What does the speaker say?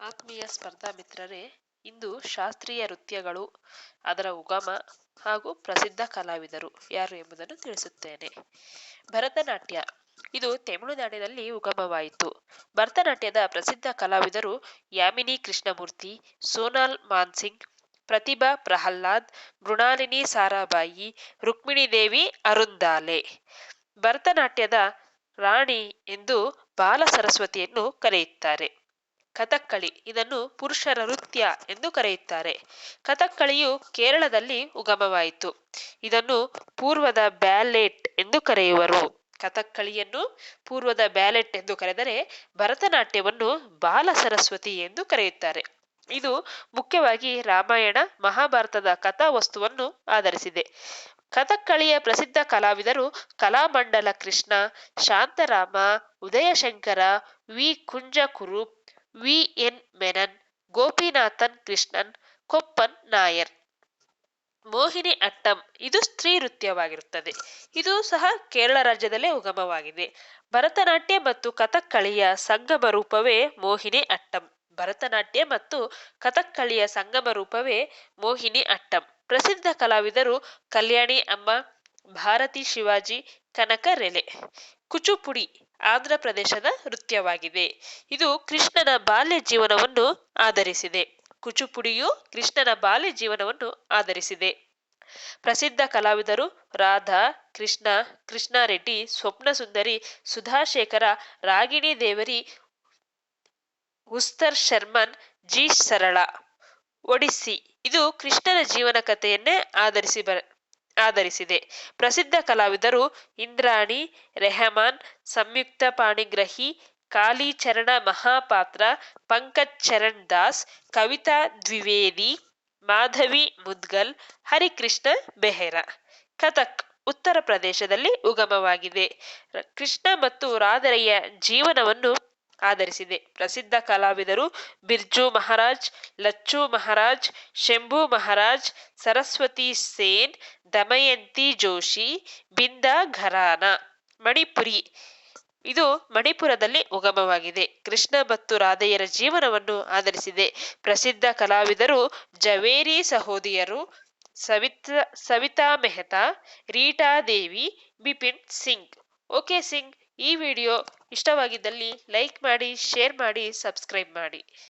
ಆತ್ಮೀಯ ಸ್ಪರ್ಧಾ ಮಿತ್ರರೇ, ಇಂದು ಶಾಸ್ತ್ರೀಯ ನೃತ್ಯಗಳು, ಅದರ ಉಗಮ ಹಾಗೂ ಪ್ರಸಿದ್ಧ ಕಲಾವಿದರು ಯಾರು ಎಂಬುದನ್ನು ತಿಳಿಸುತ್ತೇನೆ. ಭರತನಾಟ್ಯ ಇದು ತಮಿಳುನಾಡಿನಲ್ಲಿ ಉಗಮವಾಯಿತು. ಭರತನಾಟ್ಯದ ಪ್ರಸಿದ್ಧ ಕಲಾವಿದರು ಯಾಮಿನಿ ಕೃಷ್ಣಮೂರ್ತಿ, ಸೋನಾಲ್ ಮಾನ್ಸಿಂಗ್, ಪ್ರತಿಭಾ ಪ್ರಹ್ಲಾದ್, ಮೃಣಾಲಿನಿ ಸಾರಾಭಾಯಿ, ರುಕ್ಮಿಣಿ ದೇವಿ ಅರುಂದಾಲೆ. ಭರತನಾಟ್ಯದ ರಾಣಿ ಎಂದು ಬಾಲ ಸರಸ್ವತಿಯನ್ನು ಕರೆಯುತ್ತಾರೆ. ಕಥಕ್ಕಳಿ ಇದನ್ನು ಪುರುಷರ ನೃತ್ಯ ಎಂದು ಕರೆಯುತ್ತಾರೆ. ಕಥಕ್ಕಳಿಯು ಕೇರಳದಲ್ಲಿ ಉಗಮವಾಯಿತು. ಇದನ್ನು ಪೂರ್ವದ ಬ್ಯಾಲೆಟ್ ಎಂದು ಕರೆಯುವರು. ಕಥಕ್ಕಳಿಯನ್ನು ಪೂರ್ವದ ಬ್ಯಾಲೆಟ್ ಎಂದು ಕರೆದರೆ ಭರತನಾಟ್ಯವನ್ನು ಬಾಲ ಸರಸ್ವತಿ ಎಂದು ಕರೆಯುತ್ತಾರೆ. ಇದು ಮುಖ್ಯವಾಗಿ ರಾಮಾಯಣ ಮಹಾಭಾರತದ ಕಥಾ ವಸ್ತುವನ್ನು ಆಧರಿಸಿದೆ. ಕಥಕ್ಕಳಿಯ ಪ್ರಸಿದ್ಧ ಕಲಾವಿದರು Kalamandala Krishna, Shantarama, Udayashankara, V Kunjakuru, V N Menon, Gopinathan Krishnan, Koppan Nair. Mohini Attam ಇದು ಸ್ತ್ರೀ ನೃತ್ಯವಾಗಿರುತ್ತದೆ. ಇದು ಸಹ ಕೇರಳ ರಾಜ್ಯದಲ್ಲೇ ಉಗಮವಾಗಿದೆ. ಭರತನಾಟ್ಯ ಮತ್ತು ಕಥಕ್ಕಳಿಯ ಸಂಗಮ ರೂಪವೇ ಮೋಹಿನಿ ಅಟ್ಟಂ. ಭರತನಾಟ್ಯ ಮತ್ತು ಕಥಕ್ಕಳಿಯ ಸಂಗಮ ರೂಪವೇ ಮೋಹಿನಿ ಅಟ್ಟಂ. ಪ್ರಸಿದ್ಧ ಕಲಾವಿದರು ಕಲ್ಯಾಣಿ ಅಮ್ಮ, ಭಾರತಿ ಶಿವಾಜಿ, ಕನಕ ರೆಲೆ. ಕುಚುಪುಡಿ ಆಂಧ್ರ ಪ್ರದೇಶದ ನೃತ್ಯವಾಗಿದೆ. ಇದು ಕೃಷ್ಣನ ಬಾಲ್ಯ ಜೀವನವನ್ನು ಆಧರಿಸಿದೆ. ಕುಚುಪುಡಿಯು ಕೃಷ್ಣನ ಬಾಲ್ಯ ಜೀವನವನ್ನು ಆಧರಿಸಿದೆ. ಪ್ರಸಿದ್ಧ ಕಲಾವಿದರು ರಾಧಾ, ಕೃಷ್ಣ, ಕೃಷ್ಣಾರೆಡ್ಡಿ, ಸ್ವಪ್ನ ಸುಂದರಿ, ಸುಧಾಶೇಖರ, ರಾಗಿಣಿ ದೇವರಿ, ಉಸ್ತರ್ ಶರ್ಮನ್, ಜಿ ಸರಳ. ಒಡಿಸ್ಸಿ ಇದು ಕೃಷ್ಣನ ಜೀವನ ಕಥೆಯನ್ನೇ ಆಧರಿಸಿದೆ. ಪ್ರಸಿದ್ಧ ಕಲಾವಿದರು ಇಂದ್ರಾಣಿ, ರೆಹಮಾನ್, ಸಂಯುಕ್ತ ಪಾಣಿಗ್ರಹಿ, ಕಾಳಿಚರಣ ಮಹಾಪಾತ್ರ, ಪಂಕಜ್ ಚರಣ್ ದಾಸ್, ಕವಿತಾ ದ್ವಿವೇದಿ, ಮಾಧವಿ ಮುದ್ಗಲ್, ಹರಿಕೃಷ್ಣ ಬೆಹೆರ. ಕಥಕ್ ಉತ್ತರ ಪ್ರದೇಶದಲ್ಲಿ ಉಗಮವಾಗಿದೆ. ಕೃಷ್ಣ ಮತ್ತು ರಾಧೆಯ ಜೀವನವನ್ನು ಆಧರಿಸಿದೆ. ಪ್ರಸಿದ್ಧ ಕಲಾವಿದರು ಬಿರ್ಜು ಮಹಾರಾಜ್, ಲಚ್ಚು ಮಹಾರಾಜ್, ಶಂಭು ಮಹಾರಾಜ್, ಸರಸ್ವತಿ ಸೇನ್, ದಮಯಂತಿ ಜೋಶಿ, ಬಿಂದಾ ಘರಾನ. ಮಣಿಪುರಿ ಇದು ಮಣಿಪುರದಲ್ಲಿ ಉಗಮವಾಗಿದೆ. ಕೃಷ್ಣ ಮತ್ತು ರಾಧೆಯರ ಜೀವನವನ್ನು ಆಧರಿಸಿದೆ. ಪ್ರಸಿದ್ಧ ಕಲಾವಿದರು ಜವೇರಿ ಸಹೋದರಿಯರು, ಸವಿತಾ ಮೆಹ್ತಾ, ರೀಟಾ ದೇವಿ, ಬಿಪಿನ್ ಸಿಂಗ್. ಓಕೆ ಸಿಂಗ್, ಈ ವಿಡಿಯೋ ಇಷ್ಟವಾಗಿದ್ದಲ್ಲಿ ಲೈಕ್ ಮಾಡಿ, ಶೇರ್ ಮಾಡಿ, ಸಬ್ಸ್ಕ್ರೈಬ್ ಮಾಡಿ.